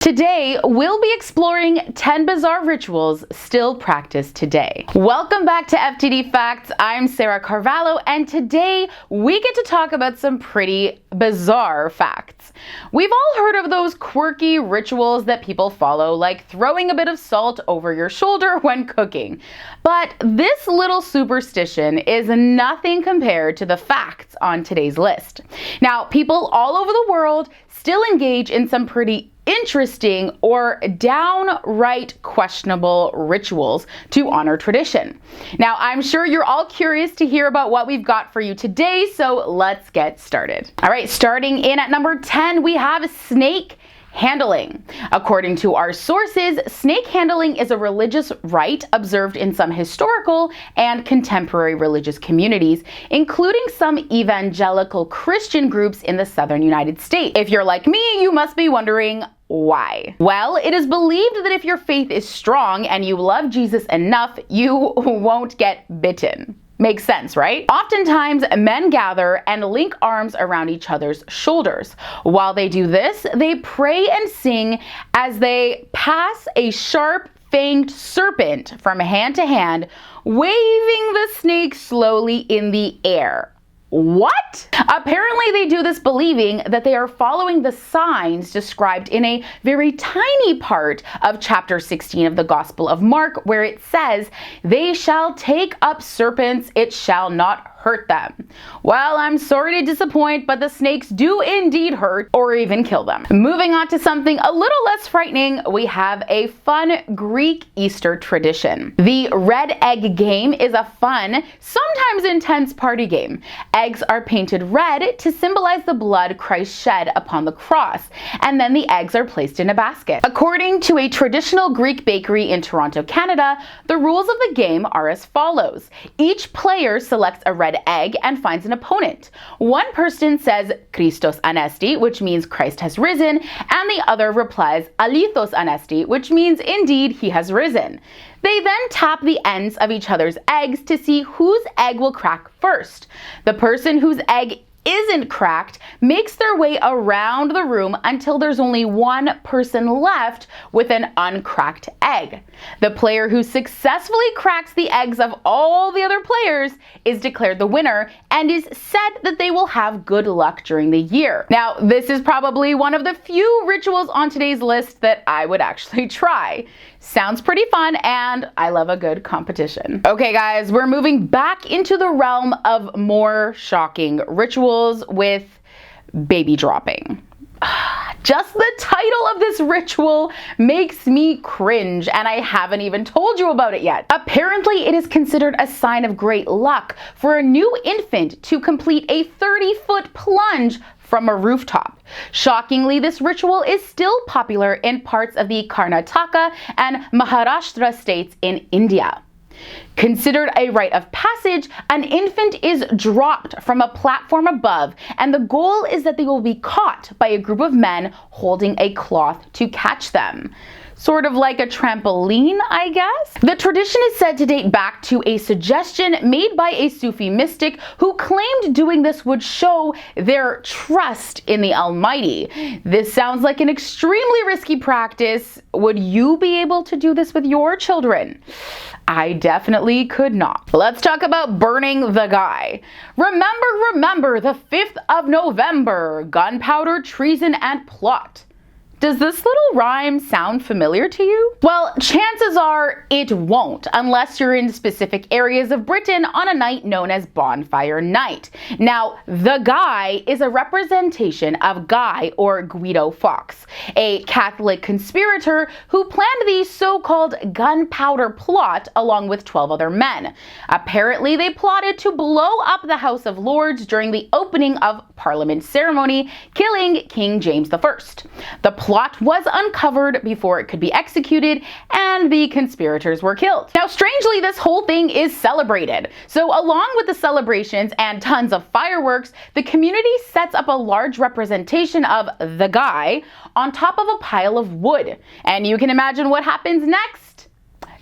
Today, we'll be exploring 10 bizarre rituals still practiced today. Welcome back to FTD Facts. I'm Sarah Carvalho, and today we get to talk about some pretty bizarre facts. We've all heard of those quirky rituals that people follow, like throwing a bit of salt over your shoulder when cooking. But this little superstition is nothing compared to the facts on today's list. Now, people all over the world still engage in some pretty interesting or downright questionable rituals to honor tradition. Now, I'm sure you're all curious to hear about what we've got for you today, so let's get started. All right, starting in at number 10, we have snake handling. According to our sources, snake handling is a religious rite observed in some historical and contemporary religious communities, including some evangelical Christian groups in the southern United States. If you're like me, you must be wondering, why? Well, it is believed that if your faith is strong and you love Jesus enough, you won't get bitten. Makes sense, right? Oftentimes, men gather and link arms around each other's shoulders. While they do this, they pray and sing as they pass a sharp-fanged serpent from hand to hand, waving the snake slowly in the air. What? Apparently they do this believing that they are following the signs described in a very tiny part of chapter 16 of the Gospel of Mark, where it says, "They shall take up serpents, it shall not hurt them." Well, I'm sorry to disappoint, but the snakes do indeed hurt or even kill them. Moving on to something a little less frightening, we have a fun Greek Easter tradition. The red egg game is a fun, sometimes intense party game. Eggs are painted red to symbolize the blood Christ shed upon the cross, and then the eggs are placed in a basket. According to a traditional Greek bakery in Toronto, Canada, the rules of the game are as follows. Each player selects a red egg and finds an opponent. One person says Christos Anesti, which means Christ has risen, and the other replies Alithos Anesti, which means indeed he has risen. They then tap the ends of each other's eggs to see whose egg will crack first. The person whose egg isn't cracked makes their way around the room until there's only one person left with an uncracked egg. The player who successfully cracks the eggs of all the other players is declared the winner and is said that they will have good luck during the year. Now, this is probably one of the few rituals on today's list that I would actually try. Sounds pretty fun, and I love a good competition. Okay guys, we're moving back into the realm of more shocking rituals with baby dropping. Just the title of this ritual makes me cringe, and I haven't even told you about it yet. Apparently, it is considered a sign of great luck for a new infant to complete a 30-foot plunge from a rooftop. Shockingly, this ritual is still popular in parts of the Karnataka and Maharashtra states in India. Considered a rite of passage, an infant is dropped from a platform above, and the goal is that they will be caught by a group of men holding a cloth to catch them. Sort of like a trampoline, I guess? The tradition is said to date back to a suggestion made by a Sufi mystic who claimed doing this would show their trust in the Almighty. This sounds like an extremely risky practice. Would you be able to do this with your children? I definitely could not. Let's talk about burning the guy. Remember the 5th of November, gunpowder, treason, and plot. Does this little rhyme sound familiar to you? Well, chances are it won't, unless you're in specific areas of Britain on a night known as Bonfire Night. Now, the Guy is a representation of Guy or Guido Fawkes, a Catholic conspirator who planned the so-called gunpowder plot along with 12 other men. Apparently, they plotted to blow up the House of Lords during the opening of Parliament ceremony, killing King James I. The plot was uncovered before it could be executed, and the conspirators were killed. Now, strangely, this whole thing is celebrated. So along with the celebrations and tons of fireworks, the community sets up a large representation of the Guy on top of a pile of wood. And you can imagine what happens next.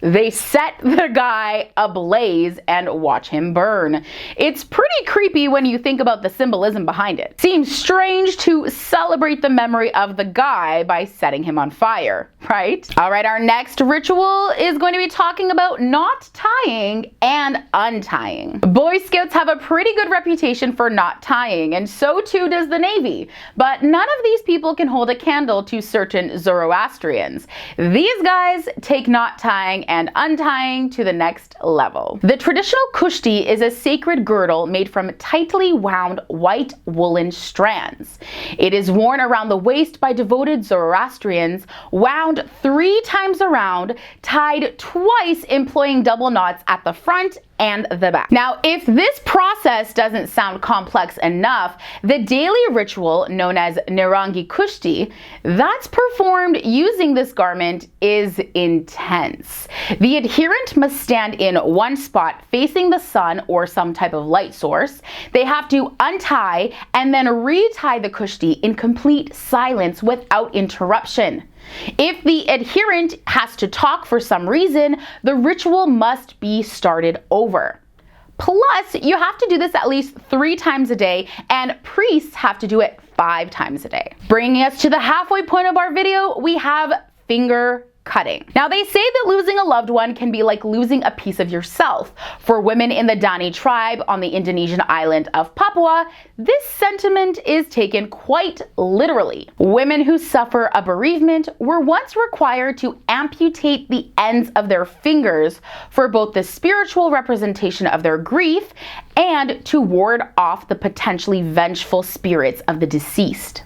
They set the guy ablaze and watch him burn. It's pretty creepy when you think about the symbolism behind it. Seems strange to celebrate the memory of the guy by setting him on fire, right? All right, our next ritual is going to be talking about knot tying and untying. Boy Scouts have a pretty good reputation for knot tying, and so too does the Navy. But none of these people can hold a candle to certain Zoroastrians. These guys take knot tying and untying to the next level. The traditional kushti is a sacred girdle made from tightly wound white woolen strands. It is worn around the waist by devoted Zoroastrians, wound 3 times around, tied twice, employing double knots at the front and the back. Now, if this process doesn't sound complex enough, the daily ritual known as Nirangi Kushti that's performed using this garment is intense. The adherent must stand in one spot facing the sun or some type of light source. They have to untie and then retie the kushti in complete silence without interruption. If the adherent has to talk for some reason, the ritual must be started over. Plus, you have to do this at least 3 times a day, and priests have to do it 5 times a day. Bringing us to the halfway point of our video, we have finger cutting. Now, they say that losing a loved one can be like losing a piece of yourself. For women in the Dani tribe on the Indonesian island of Papua, this sentiment is taken quite literally. Women who suffer a bereavement were once required to amputate the ends of their fingers for both the spiritual representation of their grief and to ward off the potentially vengeful spirits of the deceased.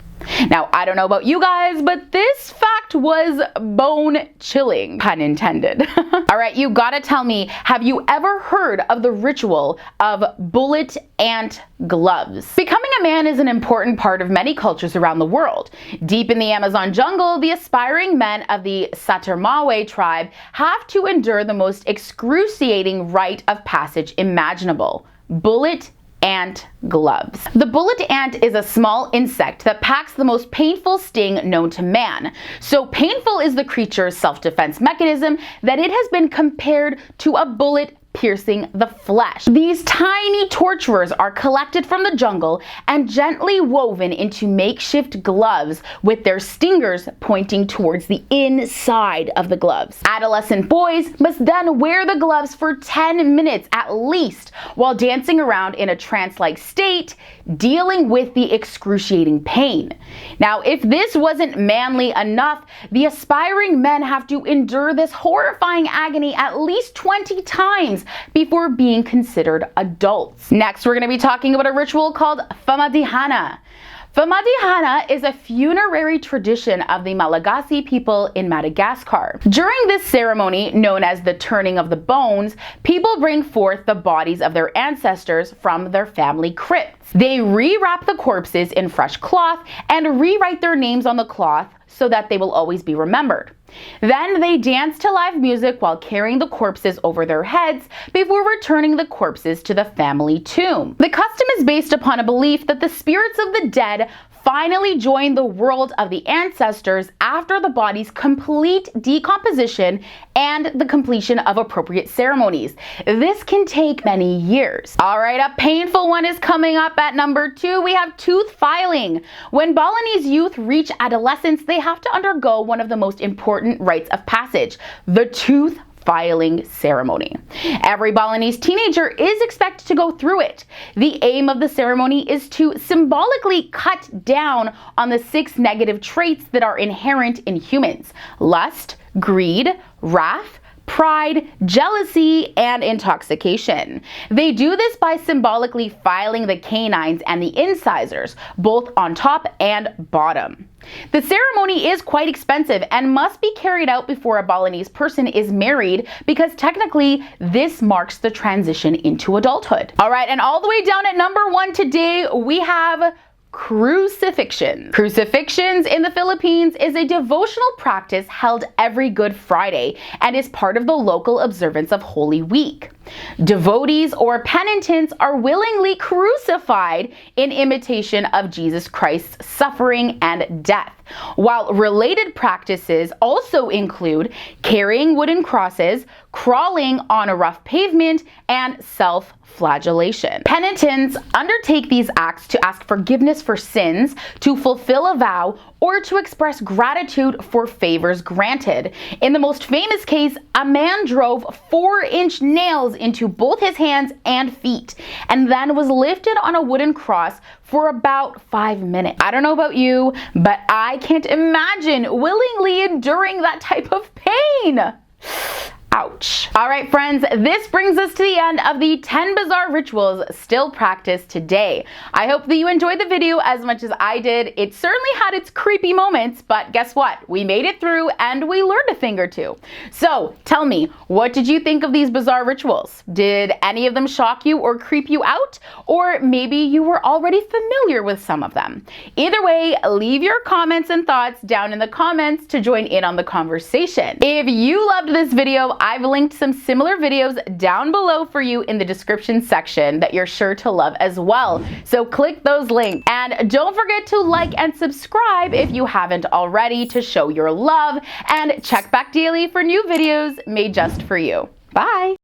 Now, I don't know about you guys, but this fact was bone-chilling, pun intended. All right, you gotta tell me, have you ever heard of the ritual of bullet ant gloves? Becoming a man is an important part of many cultures around the world. Deep in the Amazon jungle, the aspiring men of the Satermawe tribe have to endure the most excruciating rite of passage imaginable: bullet ant gloves. The bullet ant is a small insect that packs the most painful sting known to man. So painful is the creature's self-defense mechanism that it has been compared to a bullet piercing the flesh. These tiny torturers are collected from the jungle and gently woven into makeshift gloves with their stingers pointing towards the inside of the gloves. Adolescent boys must then wear the gloves for 10 minutes at least while dancing around in a trance-like state, dealing with the excruciating pain. Now, if this wasn't manly enough, the aspiring men have to endure this horrifying agony at least 20 times before being considered adults. Next, we're going to be talking about a ritual called FAMADIHANA. FAMADIHANA is a funerary tradition of the Malagasy people in Madagascar. During this ceremony, known as the turning of the bones, people bring forth the bodies of their ancestors from their family crypts. They rewrap the corpses in fresh cloth and rewrite their names on the cloth so that they will always be remembered. Then they dance to live music while carrying the corpses over their heads before returning the corpses to the family tomb. The custom is based upon a belief that the spirits of the dead finally join the world of the ancestors after the body's complete decomposition and the completion of appropriate ceremonies. This can take many years. All right, a painful one is coming up at number 2. We have tooth filing. When Balinese youth reach adolescence, they have to undergo one of the most important rites of passage, the tooth filing ceremony. Every Balinese teenager is expected to go through it. The aim of the ceremony is to symbolically cut down on the 6 negative traits that are inherent in humans: lust, greed, wrath, pride, jealousy, and intoxication. They do this by symbolically filing the canines and the incisors, both on top and bottom. The ceremony is quite expensive and must be carried out before a Balinese person is married because technically this marks the transition into adulthood. All right, and all the way down at number 1 today, we have crucifixions. Crucifixions in the Philippines is a devotional practice held every Good Friday and is part of the local observance of Holy Week. Devotees or penitents are willingly crucified in imitation of Jesus Christ's suffering and death, while related practices also include carrying wooden crosses, crawling on a rough pavement, and self-flagellation. Penitents undertake these acts to ask forgiveness for sins, to fulfill a vow, or to express gratitude for favors granted. In the most famous case, a man drove 4-inch nails into both his hands and feet, and then was lifted on a wooden cross for about 5 minutes. I don't know about you, but I can't imagine willingly enduring that type of pain. Ouch. All right, friends, this brings us to the end of the 10 bizarre rituals still practiced today. I hope that you enjoyed the video as much as I did. It certainly had its creepy moments, but guess what? We made it through and we learned a thing or two. So tell me, what did you think of these bizarre rituals? Did any of them shock you or creep you out? Or maybe you were already familiar with some of them? Either way, leave your comments and thoughts down in the comments to join in on the conversation. If you loved this video, I've linked some similar videos down below for you in the description section that you're sure to love as well. So click those links. And don't forget to like and subscribe if you haven't already to show your love. And check back daily for new videos made just for you. Bye!